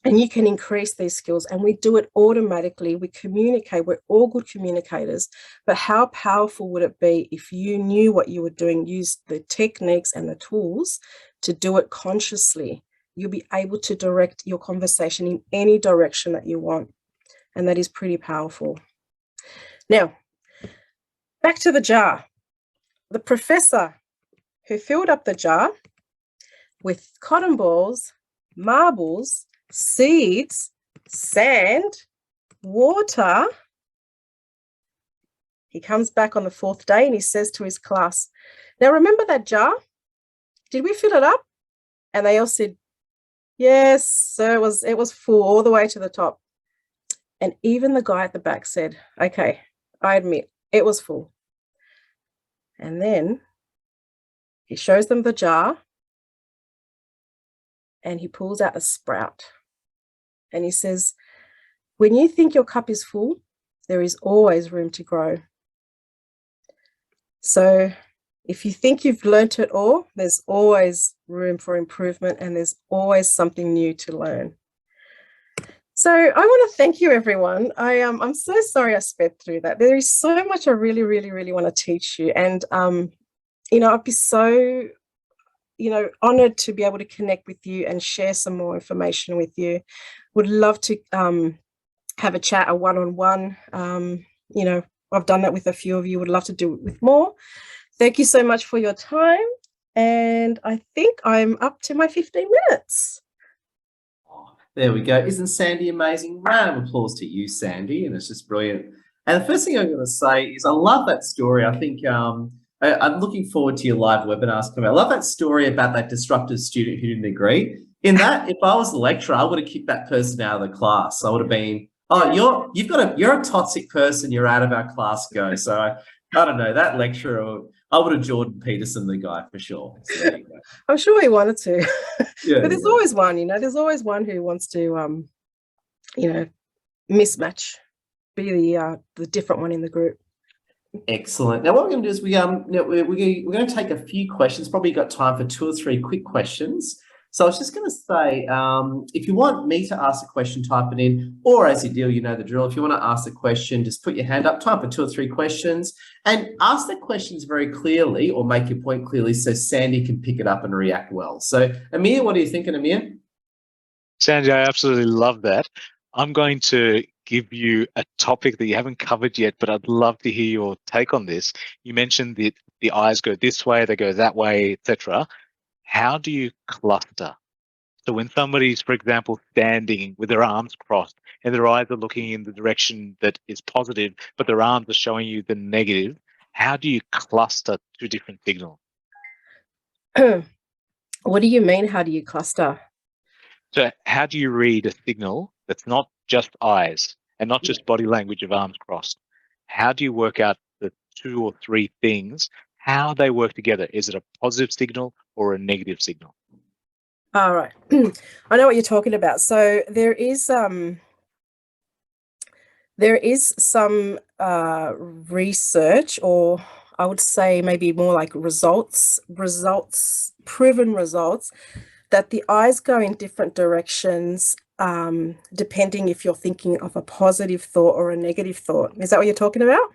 And you can increase these skills, and we do it automatically. We communicate. We're all good communicators. But how powerful would it be if you knew what you were doing, used the techniques and the tools to do it consciously? You'll be able to direct your conversation in any direction that you want. And that is pretty powerful. Now, back to the jar. The professor who filled up the jar with cotton balls, marbles, seeds, sand, water. He comes back on the 4th day and he says to his class, now remember that jar? Did we fill it up? And they all said, yes, sir, it was full all the way to the top. And even the guy at the back said, okay, I admit it was full. And then he shows them the jar and he pulls out a sprout. And he says, when you think your cup is full, there is always room to grow. So if you think you've learnt it all, there's always room for improvement and there's always something new to learn. So I want to thank you, everyone. I'm so sorry I sped through that. There is so much I really, really, really want to teach you. And, I'd be so honored to be able to connect with you and share some more information with you. Would love to have a chat, a one-on-one. I've done that with a few of you. Would love to do it with more. Thank you so much for your time. And I think I'm up to my 15 minutes. There we go. Isn't Sandy amazing? Round of applause to you, Sandy. And it's just brilliant. And the first thing I'm going to say is I love that story. I think I'm looking forward to your live webinars coming. I love that story about that disruptive student who didn't agree. In that, if I was the lecturer, I would have kicked that person out of the class. I would have been, oh, you're a toxic person. You're out of our class. Go. So I don't know, that lecturer, I would have Jordan Peterson the guy for sure. So there you go. I'm sure he wanted to. Yeah, but there's always one, there's always one who wants to, mismatch, be the different one in the group. Excellent. Now, what we're going to do is we're going to take a few questions. Probably got time for 2 or 3 quick questions. So I was just going to say, if you want me to ask a question, type it in, or as you deal, you know the drill. If you want to ask a question, just put your hand up. Time for 2 or 3 questions, and ask the questions very clearly, or make your point clearly, so Sandy can pick it up and react well. So, Amir, what are you thinking, Amir? Sandy, I absolutely love that. I'm going to give you a topic that you haven't covered yet, but I'd love to hear your take on this. You mentioned that the eyes go this way, they go that way, etc. How do you cluster? So when somebody's, for example, standing with their arms crossed and their eyes are looking in the direction that is positive, but their arms are showing you the negative, how do you cluster 2 different signals? What do you mean, how do you cluster? So how do you read a signal that's not just eyes and not just body language of arms crossed? How do you work out the 2 or 3 things, how they work together? Is it a positive signal or a negative signal? All right. I know what you're talking about. So there is some research, or I would say maybe more like proven results, that the eyes go in different directions depending if you're thinking of a positive thought or a negative thought. Is that what you're talking about?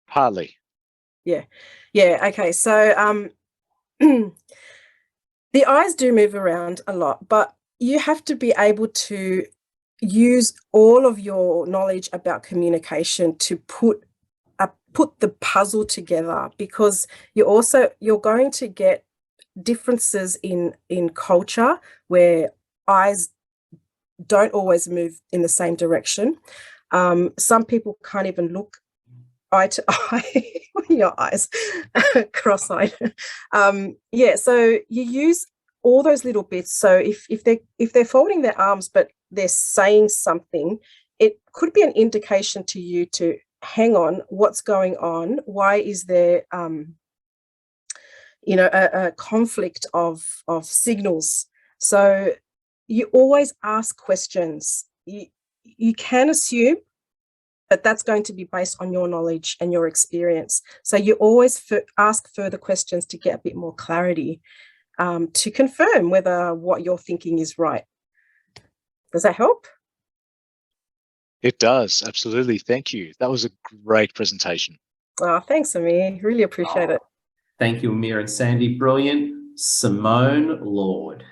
Partly. Yeah. Okay. So the eyes do move around a lot, but you have to be able to use all of your knowledge about communication to put the puzzle together, because you're going to get differences in culture where eyes don't always move in the same direction. Some people can't even look eye to eye when your eyes cross-eyed. So you use all those little bits. So if they're folding their arms but they're saying something, it could be an indication to you to hang on, what's going on? Why is there a conflict of signals? So you always ask questions. You can assume, but that's going to be based on your knowledge and your experience. So you always ask further questions to get a bit more clarity, to confirm whether what you're thinking is right. Does that help? It does, absolutely. Thank you. That was a great presentation. Oh, thanks, Amir. Really appreciate it. Thank you, Amir and Sandy. Brilliant. Simone Lord.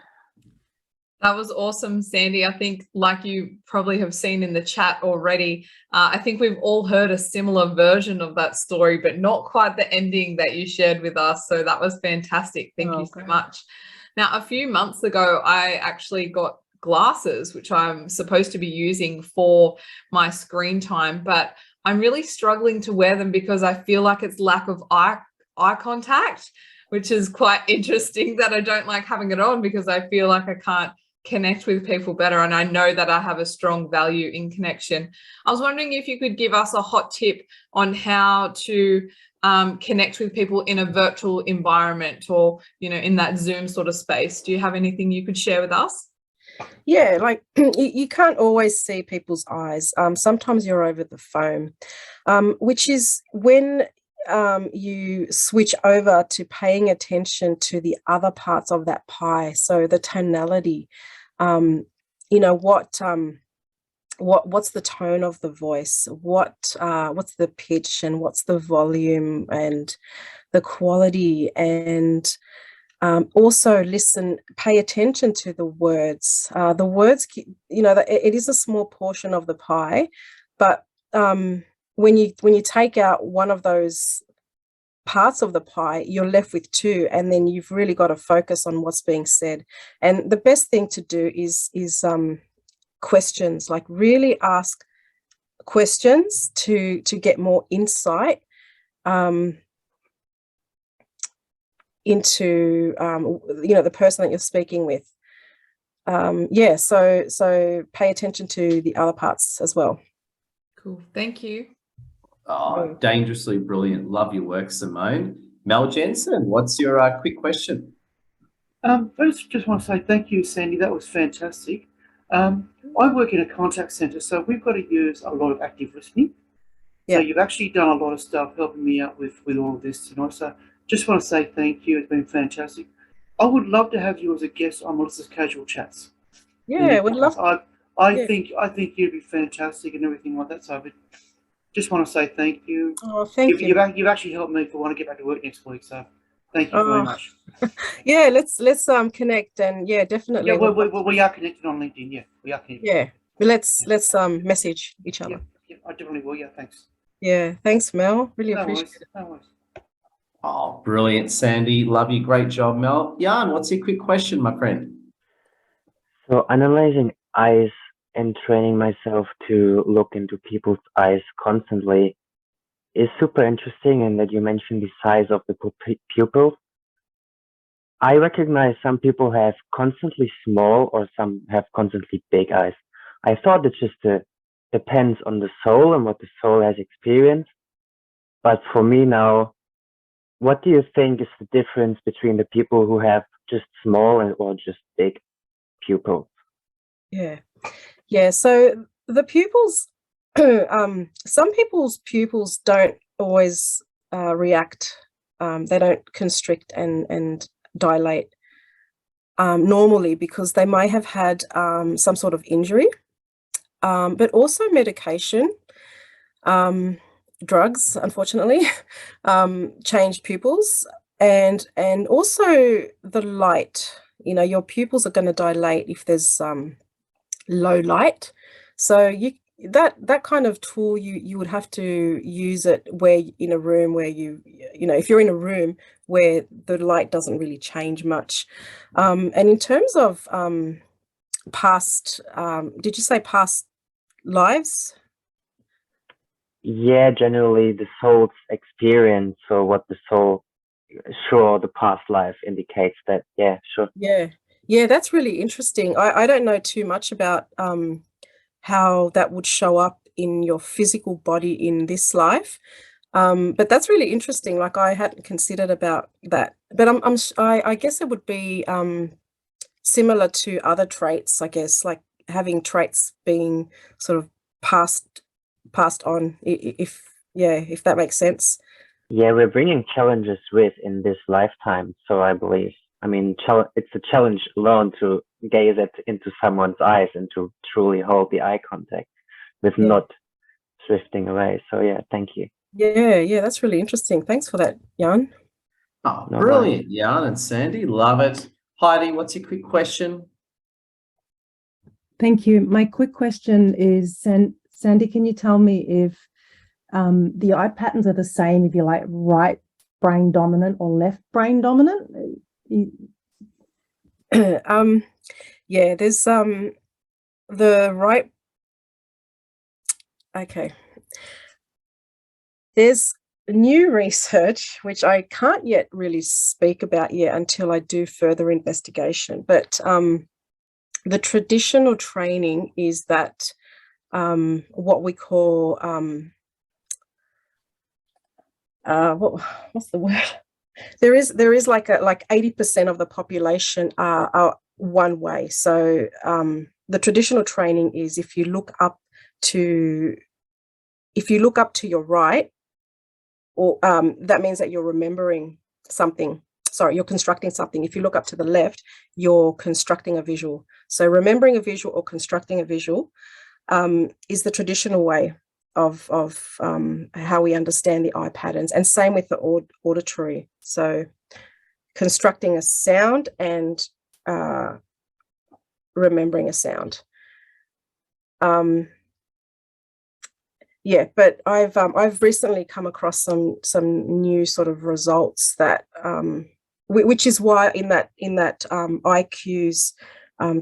That was awesome, Sandy. I think, like you probably have seen in the chat already, I think we've all heard a similar version of that story, but not quite the ending that you shared with us. So that was fantastic. Thank you so much. Now, a few months ago, I actually got glasses, which I'm supposed to be using for my screen time, but I'm really struggling to wear them because I feel like it's lack of eye contact, which is quite interesting that I don't like having it on because I feel like I can't connect with people better, and I know that I have a strong value in connection. I was wondering if you could give us a hot tip on how to connect with people in a virtual environment, or in that Zoom sort of space. Do you have anything you could share with us? Yeah, like you can't always see people's eyes. Sometimes you're over the phone, which is when you switch over to paying attention to the other parts of that pie. So the tonality, what's the tone of the voice? What's the pitch, and what's the volume and the quality, and also pay attention to the words. The words, it is a small portion of the pie, but when you take out one of those parts of the pie, you're left with two, and then you've really got to focus on what's being said. And the best thing to do is questions, like really ask questions to get more insight into the person that you're speaking with. So pay attention to the other parts as well. Cool, thank you. Oh, dangerously brilliant. Love your work, Simone. Mel Jensen, what's your quick question? First, just want to say thank you, Sandy. That was fantastic. I work in a contact centre, so we've got to use a lot of active listening. So you've actually done a lot of stuff helping me out with all of this tonight. So just want to say thank you. It's been fantastic. I would love to have you as a guest on Melissa's Casual Chats. Yeah, we'd love. I think you'd be fantastic and everything like that. So I just want to say thank you. Oh, thank you. You've actually helped me to want to get back to work next week. So thank you very much. Yeah, let's connect, and definitely. Yeah, we are connected on LinkedIn. Yeah, we are connected. Yeah, let's message each other. Yeah, I definitely will. Yeah, thanks. Yeah, thanks, Mel. Really No appreciate worries, it. no worries. Oh, brilliant, Sandy. Love you. Great job, Mel. Jan, what's your quick question, my friend? So analyzing eyes and training myself to look into people's eyes constantly is super interesting, and that you mentioned the size of the pupils. I recognize some people have constantly small or some have constantly big eyes. I thought it just depends on the soul and what the soul has experienced. But for me now, what do you think is the difference between the people who have just small or just big pupils? Yeah. So the pupils, some people's pupils don't always react. They don't constrict and dilate normally, because they may have had some sort of injury, but also medication. Drugs, unfortunately, change pupils, and also the light. Your pupils are going to dilate if there's low light. So that kind of tool you would have to use it where in a room where if you're in a room where the light doesn't really change much. And in terms of past, did you say past lives? Yeah, generally the soul's experience, or what the soul, sure, the past life indicates that. Yeah, sure. Yeah, that's really interesting. I don't know too much about how that would show up in your physical body in this life, but that's really interesting. Like, I hadn't considered about that, but I guess it would be similar to other traits. I guess, like having traits being sort of passed passed on, if that makes sense. Yeah, we're bringing challenges with in this lifetime. So I believe, I mean, it's a challenge alone to gaze into someone's eyes and to truly hold the eye contact with not drifting away. So yeah, thank you. Yeah, that's really interesting. Thanks for that, Jan. Oh, No brilliant, Jan and Sandy. Love it. Heidi, what's your quick question? Thank you. My quick question is, Sandy, can you tell me if the eye patterns are the same if you're like right brain dominant or left brain dominant? Yeah, there's the right. Okay. There's new research, which I can't yet really speak about yet until I do further investigation, but the traditional training is that what we call what's the word? There is like 80% of the population are one way. So the traditional training is if you look up to your right, or that means that you're remembering something. Sorry, you're constructing something. If you look up to the left, you're constructing a visual. So remembering a visual or constructing a visual is the traditional way of how we understand the eye patterns, and same with the auditory. So constructing a sound and remembering a sound. Yeah, but I've recently come across some new sort of results that which is why in that IQs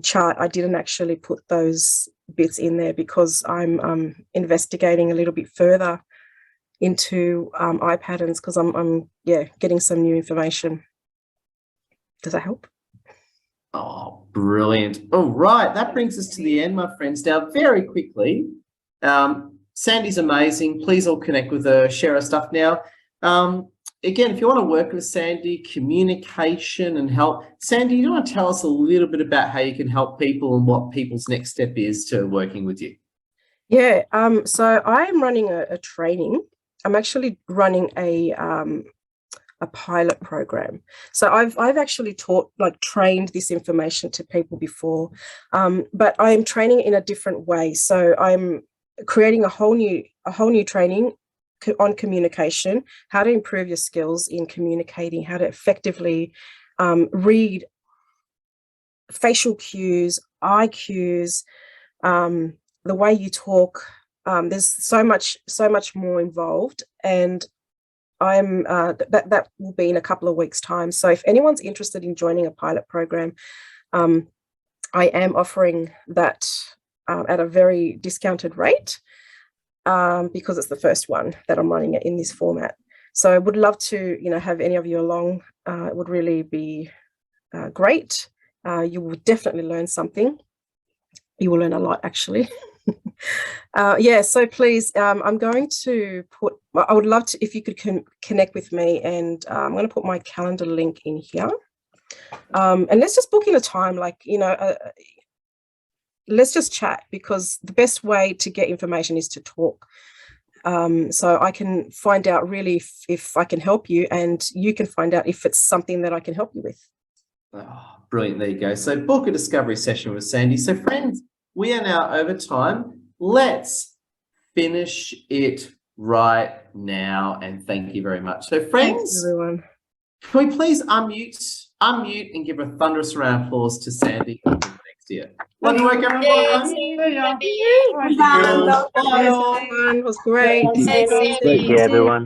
chart I didn't actually put those bits in there, because I'm investigating a little bit further into eye patterns, because I'm getting some new information. Does that help? Oh, brilliant. All right, that brings us to the end, my friends. Now, very quickly, Sandy's amazing. Please all connect with her, share her stuff now. Again, if you want to work with Sandy, communication and help. Sandy, you want to tell us a little bit about how you can help people and what people's next step is to working with you? Yeah, so I'm running a training. I'm actually running a pilot program. So I've actually trained this information to people before, but I'm training in a different way. So I'm creating a whole new training on communication, how to improve your skills in communicating, how to effectively read facial cues, eye cues, the way you talk. There's so much more involved, and I'm that will be in a couple of weeks' time. So if anyone's interested in joining a pilot program, I am offering that at a very discounted rate, because it's the first one that I'm running it in this format. So I would love to, have any of you along. It would really be great. You will definitely learn something. You will learn a lot, actually. So please, I'm going to I would love to, if you could connect with me, and I'm going to put my calendar link in here. And let's just book in a time, let's just chat, because the best way to get information is to talk. So I can find out really if I can help you, and you can find out if it's something that I can help you with. Oh, brilliant. There you go. So book a discovery session with Sandy. So friends, we are now over time. Let's finish it right now. And thank you very much. So friends, thanks, everyone. Can we please unmute and give a thunderous round of applause to Sandy next year. Love your work, everyone. It was great. Thank you, everyone.